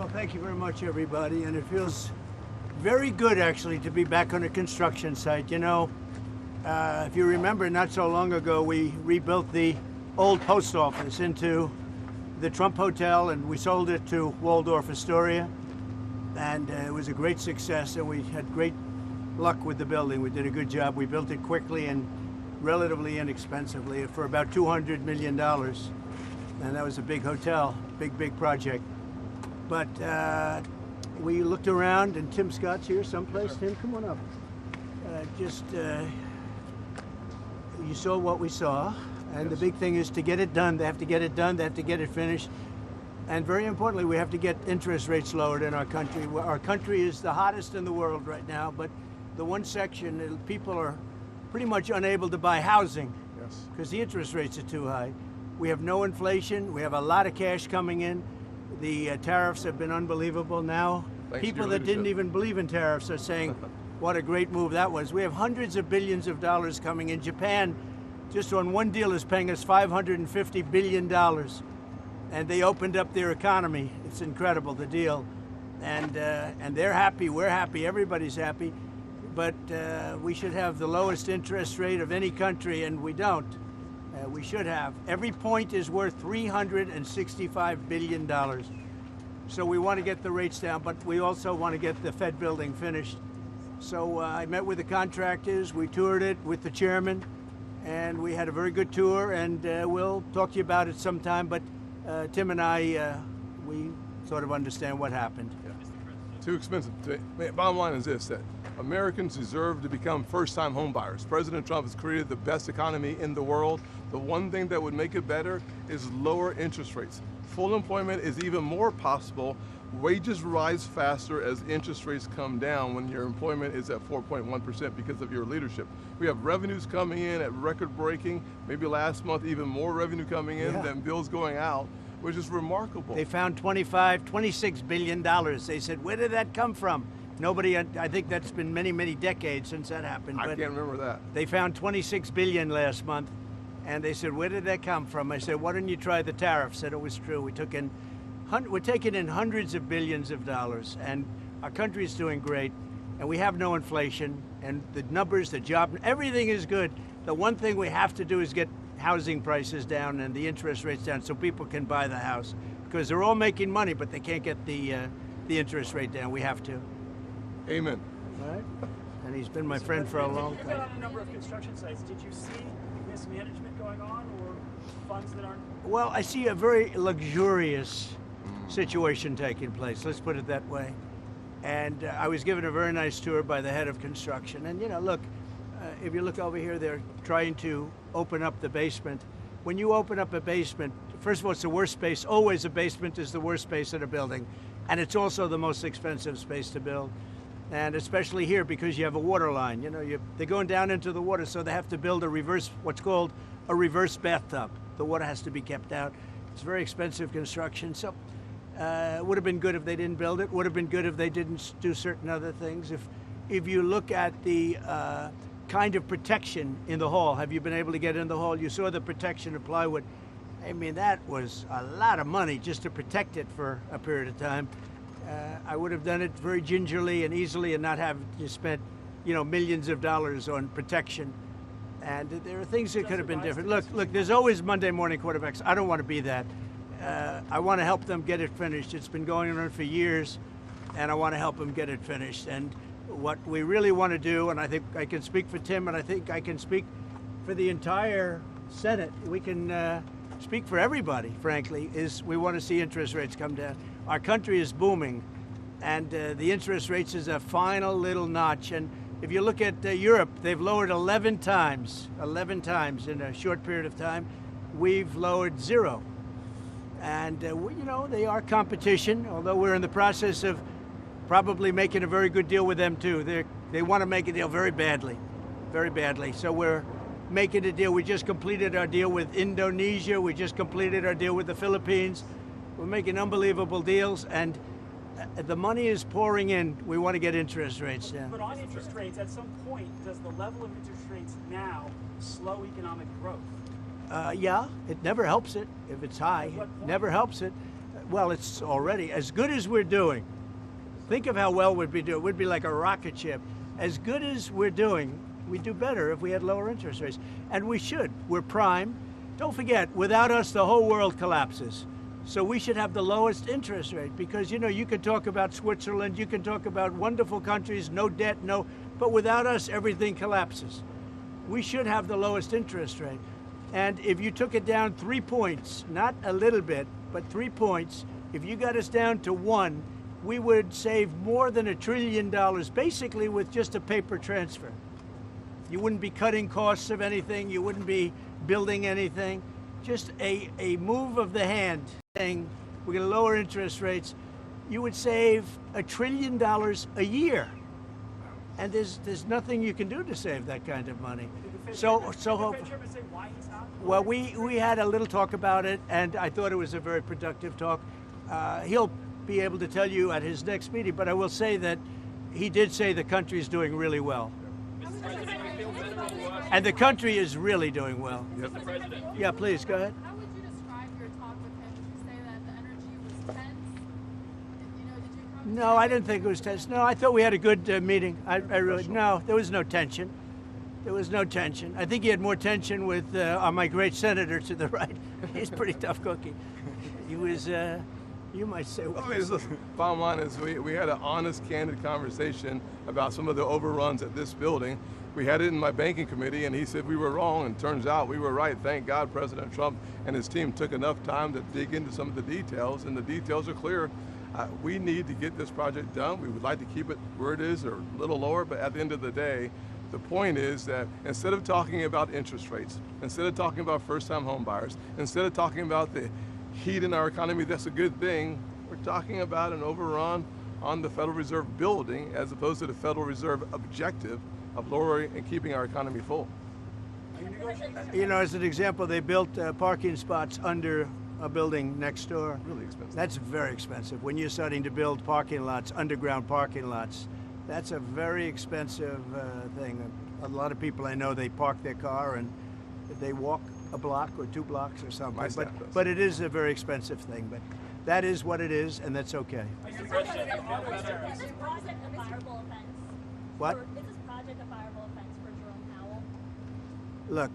Well, thank you very much, everybody. And it feels very good, actually, to be back on a construction site. You know, if you remember, not so long ago, we rebuilt the old post office into the Trump Hotel, and we sold it to Waldorf Astoria. And it was a great success, and we had great luck with the building. We did a good job. We built it quickly and relatively inexpensively for about $200 million. And that was a big hotel, big project. But we looked around, and Tim Scott's here someplace. Tim, come on up. You saw what we saw, and the big thing is to get it done. They have to get it done. They have to get it finished. And very importantly, we have to get interest rates lowered in our country. Our country is the hottest in the world right now, but the one section, people are pretty much unable to buy housing because the interest rates are too high. We have no inflation. We have a lot of cash coming in. The tariffs have been unbelievable. Now, people that didn't even believe in tariffs are saying, what a great move that was. We have hundreds of billions of dollars coming in. Japan, just on one deal, is paying us $550 billion. And they opened up their economy. It's incredible, the deal. And they're happy, we're happy, everybody's happy. But we should have the lowest interest rate of any country, and we don't. We should have. Every point is worth $365 billion. So we want to get the rates down, but we also want to get the Fed building finished. So I met with the contractors, we toured it with the chairman, and we had a very good tour, and we'll talk to you about it sometime, but Tim and I, we sort of understand what happened. Too expensive. Bottom line is this, that Americans deserve to become first-time home buyers. President Trump has created the best economy in the world. The one thing that would make it better is lower interest rates. Full employment is even more possible. Wages rise faster as interest rates come down when your employment is at 4.1% because of your leadership. We have revenues coming in at record-breaking, maybe last month even more revenue coming in than bills going out, which is remarkable. They found $26 billion. They said, where did that come from? Nobody, I think that's been many decades since that happened. I can't remember that. They found $26 billion last month, and they said, where did that come from? I said, why don't you try the tariff? Said it was true. We're taking in hundreds of billions of dollars, and our country is doing great, and we have no inflation, and the numbers, the job, everything is good. The one thing we have to do is get housing prices down and the interest rates down so people can buy the house, because they're all making money, but they can't get the interest rate down. We have to. Amen. All right. And he's been my friend for a long time. You've been on a number of construction sites. Did you see mismanagement going on or funds that aren't? Well, I see a very luxurious situation taking place. Let's put it that way. And I was given a very nice tour by the head of construction. And, you know, look, if you look over here, they're trying to open up the basement. When you open up a basement, first of all, it's the worst space. Always a basement is the worst space in a building. And it's also the most expensive space to build. And especially here because you have a water line. You know, they're going down into the water, so they have to build what's called a reverse bathtub. The water has to be kept out. It's very expensive construction. So it would have been good if they didn't build it. Would have been good if they didn't do certain other things. If you look at the kind of protection in the hall, have you been able to get in the hall? You saw the protection of plywood. I mean, that was a lot of money just to protect it for a period of time. I would have done it very gingerly and easily and not have to spend, you know, millions of dollars on protection. And there are things that could have been different. Look, there's always Monday morning quarterbacks. I don't want to be that. I want to help them get it finished. It's been going on for years, and I want to help them get it finished. And what we really want to do, and I think I can speak for Tim, and I think I can speak for the entire Senate, we can speak for everybody, frankly, is we want to see interest rates come down. Our country is booming, and the interest rates is a final little notch. And if you look at Europe, they've lowered 11 times in a short period of time. We've lowered 0. And, you know, they are competition, although we're in the process of probably making a very good deal with them, too. They want to make a deal very badly. So we're making a deal. We just completed our deal with Indonesia. We just completed our deal with the Philippines. We're making unbelievable deals, and the money is pouring in. We want to get interest rates down. But on interest rates, at some point, does the level of interest rates now slow economic growth? Yeah, it never helps it if it's high. Never helps it. well, it's already, as good as we're doing, think of how well we'd be doing. We'd be like a rocket ship. As good as we're doing, we'd do better if we had lower interest rates. And we should. We're prime. Don't forget, without us, the whole world collapses. So we should have the lowest interest rate because, you know, you can talk about Switzerland, you can talk about wonderful countries, no debt, but without us, everything collapses. We should have the lowest interest rate. And if you took it down 3 points, not a little bit, but 3 points, if you got us down to 1, we would save more than $1 trillion, basically with just a paper transfer. You wouldn't be cutting costs of anything, you wouldn't be building anything. Just a move of the hand saying we're going to lower interest rates, you would save $1 trillion a year. And there's nothing you can do to save that kind of money. Did the Fed Chairman say why he's not? Well, we had a little talk about it, and I thought it was a very productive talk. He'll be able to tell you at his next meeting, but I will say that he did say the country is doing really well. And the country is really doing well. Yep. Yeah, please, go ahead. How would you describe your talk with him? Would you say that the energy was tense? You know, did you come No, I didn't think it was tense. No, I thought we had a good meeting. I really, no, there was no tension. There was no tension. I think he had more tension with my great senator to the right. He's a pretty tough cookie. He was, you might say, I mean, listen, bottom line is we had an honest, candid conversation about some of the overruns at this building. We had it in my banking committee, and he said we were wrong, and turns out we were right. Thank God President Trump and his team took enough time to dig into some of the details, and the details are clear. We need to get this project done. We would like to keep it where it is or a little lower, but at the end of the day, the point is that instead of talking about interest rates, instead of talking about first-time home buyers, instead of talking about the heat in our economy, that's a good thing, we're talking about an overrun on the Federal Reserve building as opposed to the Federal Reserve objective of lowering and keeping our economy full. you know, as an example, they built parking spots under a building next door. Really expensive. That's very expensive. When you're starting to build parking lots, underground parking lots, that's a very expensive thing. A lot of people I know, they park their car and they walk a block or 2 blocks or something. My staff does. But it is a very expensive thing. But that is what it is, and that's okay. Is this project a fireable offense? What? Is this project a fireable offense for Jerome Powell? Look,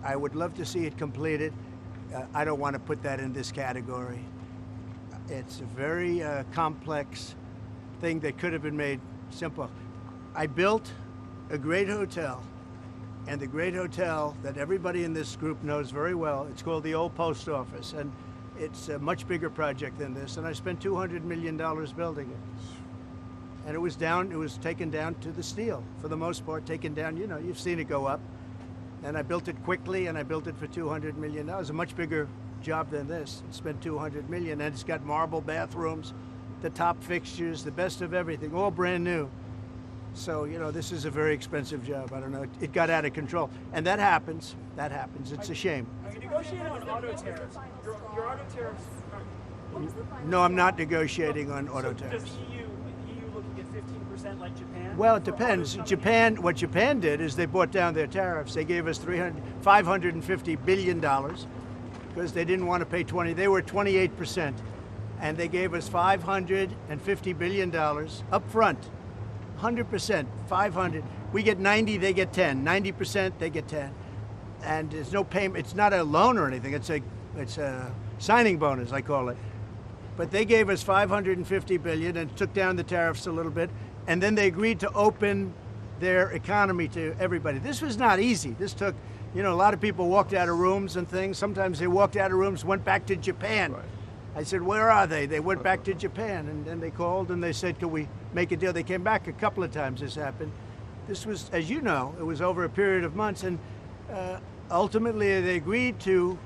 I would love to see it completed. I don't want to put that in this category. It's a very complex thing that could have been made simple. I built a great hotel, and the great hotel that everybody in this group knows very well, it's called the Old Post Office, and it's a much bigger project than this, and I spent $200 million building it. And it was taken down to the steel, for the most part, taken down, you know, you've seen it go up. And I built it quickly, and I built it for $200 million. That was a much bigger job than this. It spent $200 million, and it's got marble bathrooms, the top fixtures, the best of everything, all brand new. So, you know, this is a very expensive job. I don't know, it got out of control. And that happens, it's a shame. Are you negotiating on auto tariffs? Your auto tariffs, No, I'm not negotiating on auto does tariffs. EU looking at 15% like Japan? Well, it For auto depends. companies? What Japan did is they brought down their tariffs. They gave us $550 billion because they didn't want to pay 20. They were 28%, and they gave us $550 billion up front. 100%, 500. We get 90, they get 10. 90%, they get 10. And there's no payment. It's not a loan or anything. It's a signing bonus, I call it. But they gave us $550 billion and took down the tariffs a little bit, and then they agreed to open their economy to everybody. This was not easy. This took, you know, a lot of people walked out of rooms and things. Sometimes they walked out of rooms, went back to Japan. Right. I said, where are they? They went back to Japan, and then they called and they said, can we make a deal? They came back a couple of times this happened. This was, as you know, it was over a period of months, and ultimately they agreed to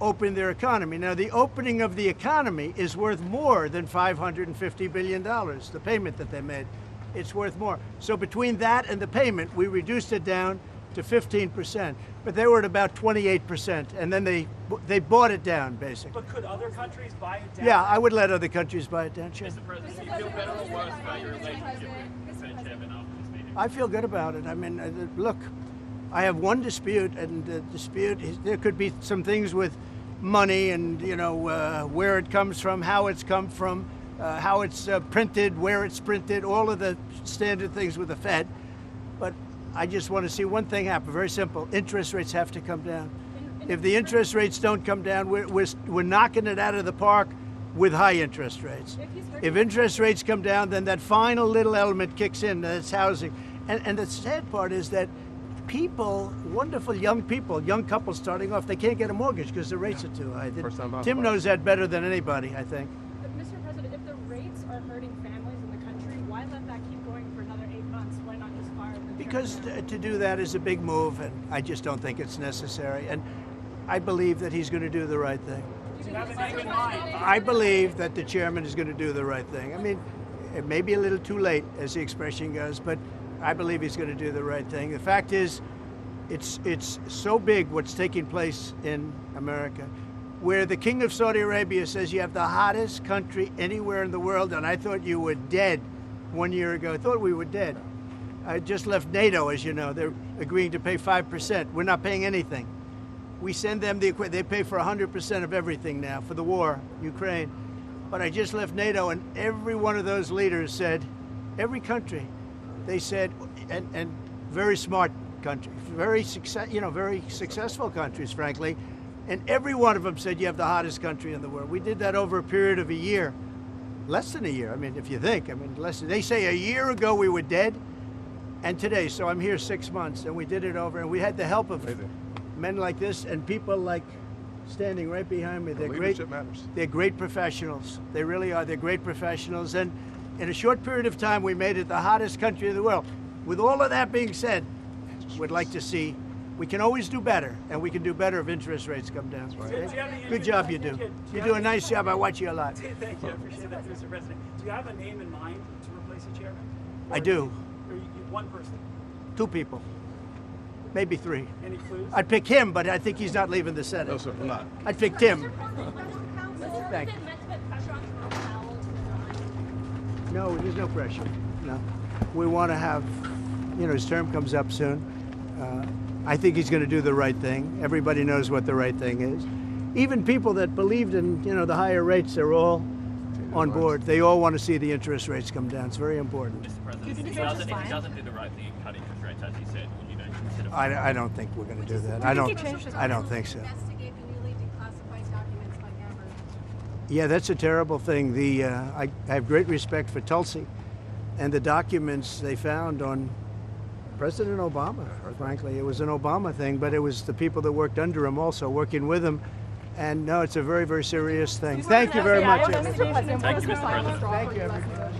open their economy. Now, the opening of the economy is worth more than $550 billion, the payment that they made. It's worth more. So between that and the payment, we reduced it down to 15%, but they were at about 28%, and then they bought it down, basically. But could other countries buy it down? Yeah, I would let other countries buy it down, sure. Mr. President, do you feel better or worse about your relationship with the Fed Chairman after this meeting? I feel good about it. I mean, look, I have one dispute, and the dispute is there could be some things with money and where it comes from, how it's come from, how it's printed, where it's printed, all of the standard things with the Fed. But I just want to see one thing happen. Very simple: interest rates have to come down. If the interest rates don't come down, we're knocking it out of the park with high interest rates. If interest rates come down, then that final little element kicks in. That's housing. And the sad part is that people, wonderful young people, young couples starting off, they can't get a mortgage because the rates are too high. Tim knows that better than anybody, I think. But Mr. President, if the rates are hurting families in the country, why let that keep going for another 8 months? Why not just fire the Because chairman? to do that is a big move, and I just don't think it's necessary. And I believe that he's going to do the right thing. Do you have a name in mind? I believe that the chairman is going to do the right thing. I mean, it may be a little too late, as the expression goes, but I believe he's going to do the right thing. The fact is, it's so big what's taking place in America, where the King of Saudi Arabia says you have the hottest country anywhere in the world, and I thought you were dead 1 year ago. I thought we were dead. I just left NATO, as you know. They're agreeing to pay 5%. We're not paying anything. We send them the equipment. They pay for 100% of everything now for the war, Ukraine. But I just left NATO, and every one of those leaders said, every country, they said, and very smart countries, very successful countries, frankly, and every one of them said you have the hottest country in the world. We did that over a period of a year, less than a year. I mean, if you think, they say a year ago we were dead, and today. So I'm here 6 months, and we did it over, and we had the help of men like this and people like standing right behind me. They're Leadership matters. They're great professionals. They really are. They're great professionals. And in a short period of time, we made it the hottest country in the world. With all of that being said, we'd like to see, we can always do better, and we can do better if interest rates come down. Good job you do. You do a nice job. I watch you a lot. Thank you. I appreciate that, Mr. President. Do you have a name in mind to replace the chairman? I do. Or one person? 2 people. Maybe 3. Any clues? I'd pick him, but I think he's not leaving the Senate. No, sir, I'm not. I'd pick Tim. Mr. President, was Thank it you. meant to put pressure on Jerome Powell to resign? No, there's no pressure. No. We want to have, his term comes up soon. I think he's going to do the right thing. Everybody knows what the right thing is. Even people that believed in, the higher rates, they're all on board. They all want to see the interest rates come down. It's very important. Mr. President, if he doesn't do the right thing and cut interest rates, as you said, would you don't consider? I don't think we're going to do that. I don't think so. Investigate the newly declassified documents like ever. Yeah, that's a terrible thing. I have great respect for Tulsi and the documents they found on President Obama, frankly. It was an Obama thing, but it was the people that worked under him also, working with him. And no, it's a very, very serious thing. Thank you very much. Thank you, Mr. President. Thank you, everybody.